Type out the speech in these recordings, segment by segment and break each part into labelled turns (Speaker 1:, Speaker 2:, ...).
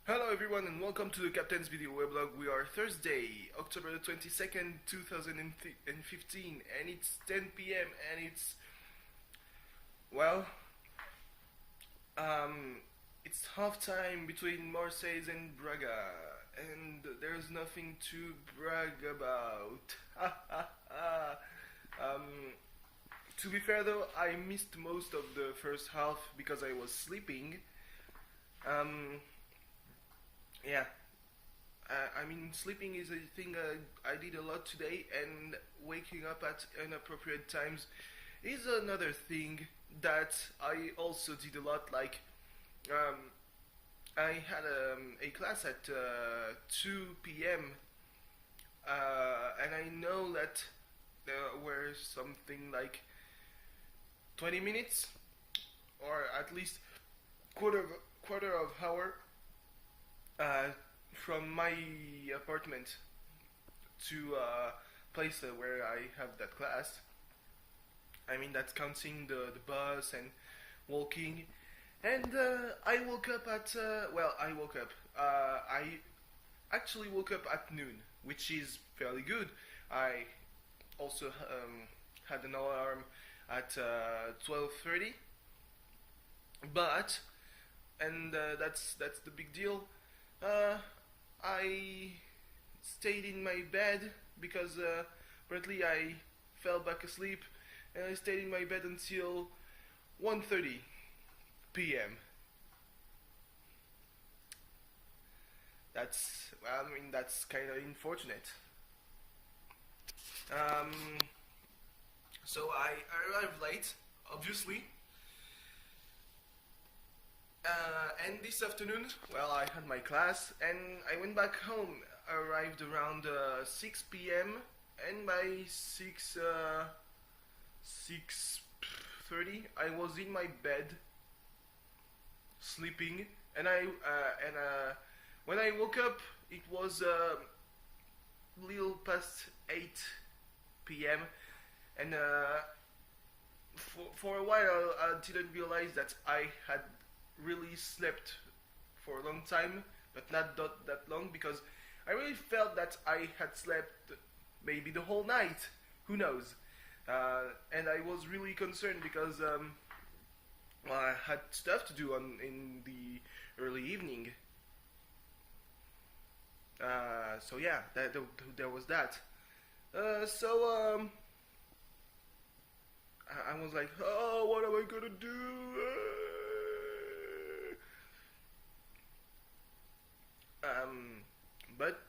Speaker 1: Hello everyone and welcome to the Captain's Video Weblog. We are Thursday, October the 22nd, 2015 and it's 10 p.m. and it's, well, um, it's half time between Marseille and Braga and there's nothing to brag about. um, to be fair though, I missed most of the first half because I was sleeping. Um, yeah, sleeping is a thing I did a lot today, and waking up at inappropriate times is another thing that I also did a lot. Like, um, I had a class at 2 p.m., and I know that there were something like 20 minutes, or at least quarter of hour uh, from my apartment to place where I have that class. That's counting the bus and walking. And I woke up at, I woke up. I actually woke up at noon, which is fairly good. I also had an alarm at 12:30, but, and that's the big deal. Uh, I stayed in my bed because apparently I fell back asleep, and I stayed in my bed until 1:30 p.m. That's kind of unfortunate. Um, so I arrived late, obviously. And this afternoon, I had my class and I went back home. Arrived around 6 p.m. and by 6:30, I was in my bed, sleeping. And when I woke up, it was little past 8 p.m. And for a while, I didn't realize that I had really slept for a long time, but not that long, because I really felt that I had slept maybe the whole night. Who knows? And I was really concerned because I had stuff to do in the early evening. So yeah, there was that. So I was like, oh, what am I gonna do? But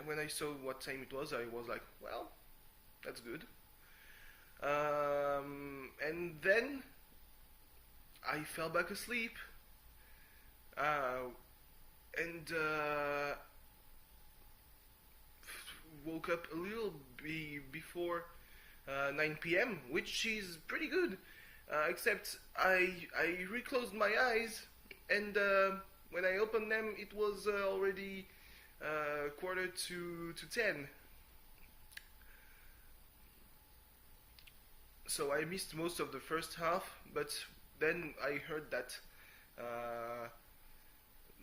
Speaker 1: when I saw what time it was, I was like, well, that's good. And then I fell back asleep, and woke up a little before 9 p.m., which is pretty good. Except I reclosed my eyes, and when I opened them, it was already quarter to 10. So I missed most of the first half, but then I heard that uh,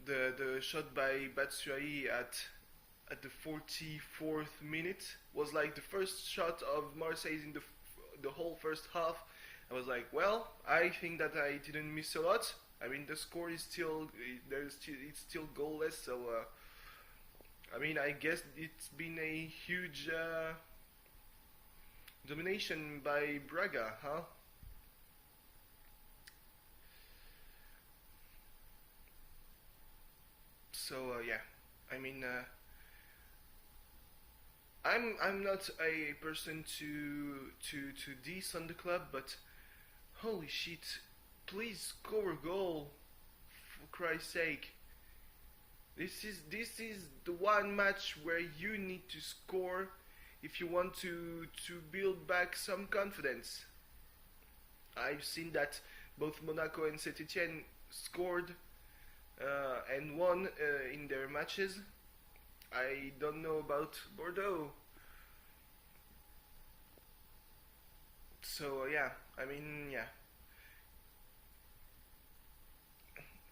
Speaker 1: the shot by Batshuayi at the 44th minute was like the first shot of Marseille in the whole first half. I was like, well, I think that I didn't miss a lot. The score is still it's still goalless, so I guess it's been a huge domination by Braga, huh? So yeah, I mean, I'm not a person to diss on the club, but holy shit, please score a goal, for Christ's sake. This is the one match where you need to score if you want to build back some confidence. I've seen that both Monaco and Saint Etienne scored and won in their matches. I don't know about Bordeaux. So yeah, yeah.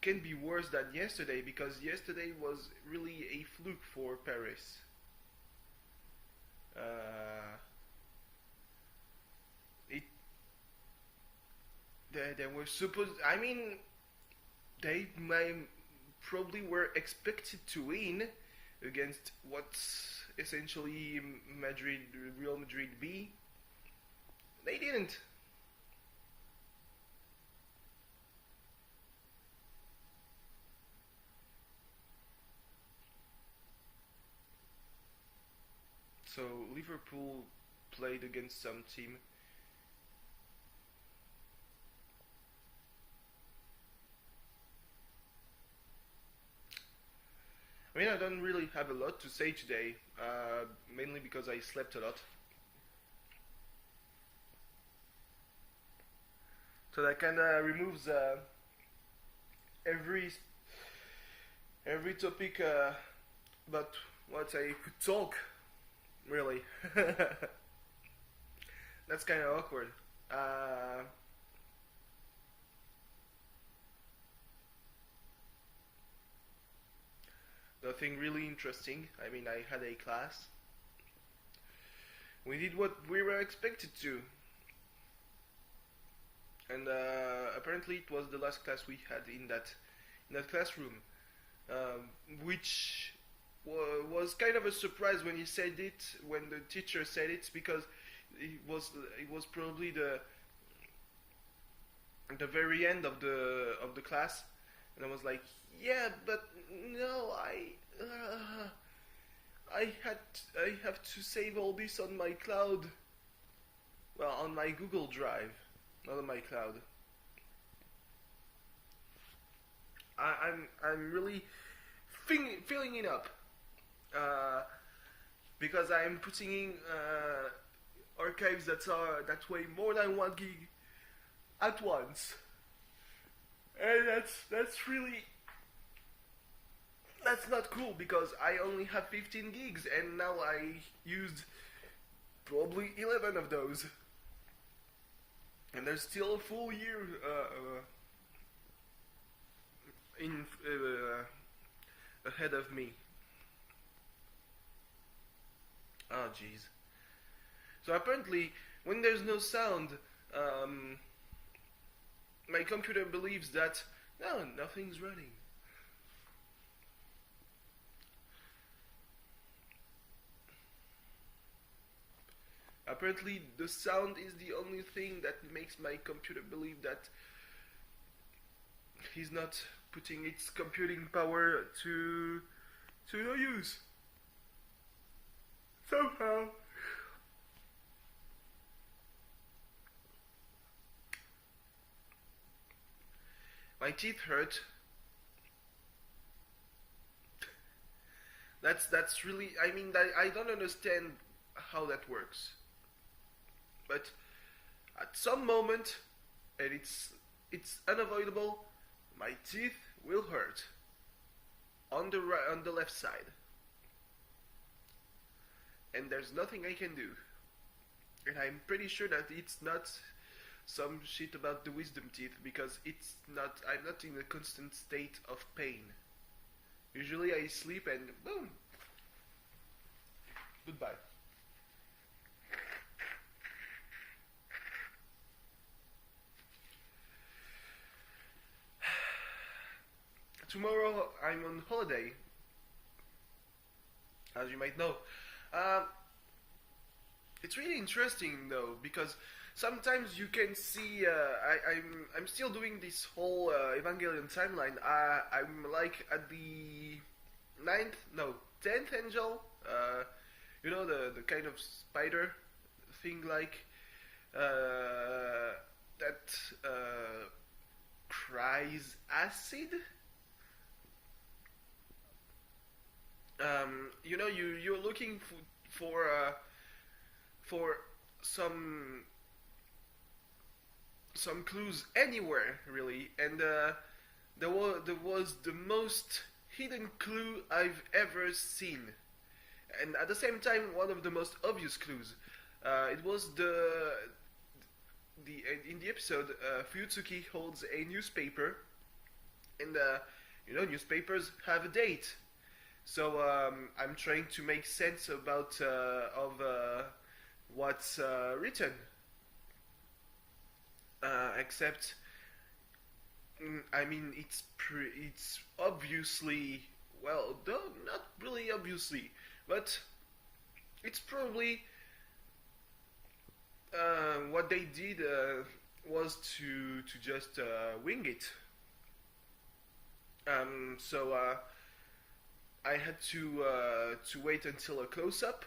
Speaker 1: can be worse than yesterday, because yesterday was really a fluke for Paris. It they were supposed. I mean, they might probably were expected to win against what's essentially Madrid, Real Madrid B. They didn't. So Liverpool played against some team. I mean, I don't really have a lot to say today, mainly because I slept a lot. So that kind of removes every every topic about what I could talk. Really, that's kind of awkward. Nothing really interesting. I mean, I had a class. We did what we were expected to, and apparently it was the last class we had in that classroom, which was kind of a surprise when he said it, when the teacher said it, because it was probably the very end of the class, and I was like, yeah, but no, I have to save all this on my cloud, well, on my Google Drive, not on my cloud. I'm really filling it up, because I'm putting in archives that weigh more than 1 gig at once, and that's not cool, because I only have 15 gigs and now I used probably 11 of those, and there's still a full year in ahead of me. Oh jeez. So apparently, when there's no sound, my computer believes that no, nothing's running. Apparently, the sound is the only thing that makes my computer believe that he's not putting its computing power to no use. Somehow. My teeth hurt. That's really. I mean, I don't understand how that works. But at some moment, and it's unavoidable, my teeth will hurt on the left side, and there's nothing I can do. And I'm pretty sure that it's not some shit about the wisdom teeth, because it's not. I'm not in a constant state of pain. Usually I sleep and boom, goodbye. Tomorrow I'm on holiday, as you might know. It's really interesting though, because sometimes you can see. I'm still doing this whole Evangelion timeline. I'm like at the 10th angel. You know, the kind of spider thing, like that cries acid. You know, you're looking for some clues anywhere really, and there was the most hidden clue I've ever seen, and at the same time one of the most obvious clues. It was in the episode, Fuyutsuki holds a newspaper, and newspapers have a date. So I'm trying to make sense about of what's written. Except, I mean, it's obviously, well, no, not really obviously, but it's probably what they did was to just wing it. So I had to wait until a close up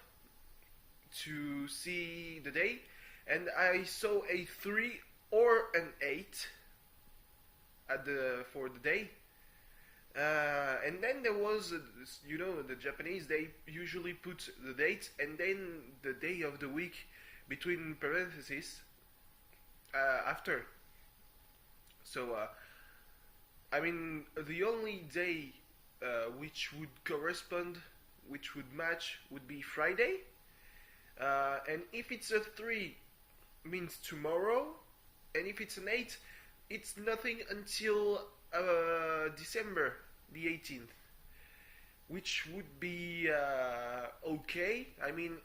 Speaker 1: to see the day, and I saw a 3 or an 8 at the for the day. And then there was, the Japanese, they usually put the date and then the day of the week between parentheses after. So, I mean, the only day which would correspond, which would match, would be Friday. And if it's a 3, means tomorrow. And if it's an 8, it's nothing until December the 18th. Which would be okay. I mean,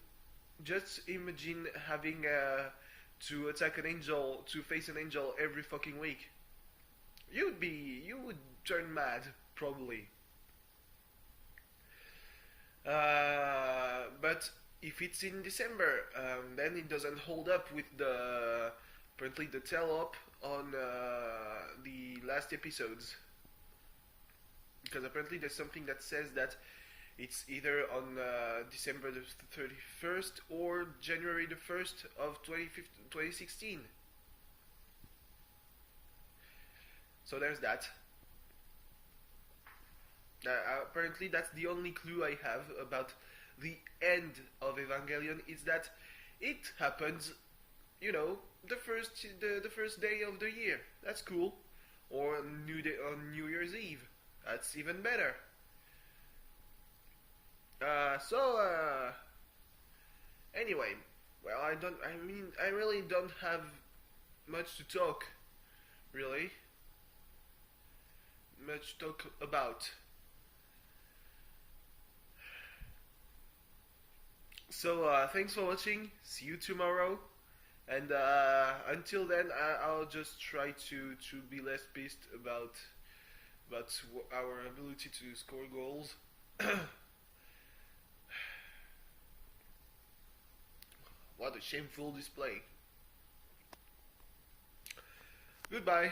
Speaker 1: just imagine having to attack an angel, to face an angel every fucking week. You would turn mad, probably. But if it's in December, then it doesn't hold up with apparently the tell up on the last episodes. Because apparently there's something that says that it's either on December the 31st or January the 1st of 2016. So there's that. Apparently that's the only clue I have about the end of Evangelion, is that it happens, the first day of the year. That's cool. Or on New Year's Eve. That's even better. Anyway, well, I really don't have much to talk, really. Much to talk about. So, thanks for watching. See you tomorrow. And until then, I'll just try to be less pissed about our ability to score goals. What a shameful display. Goodbye.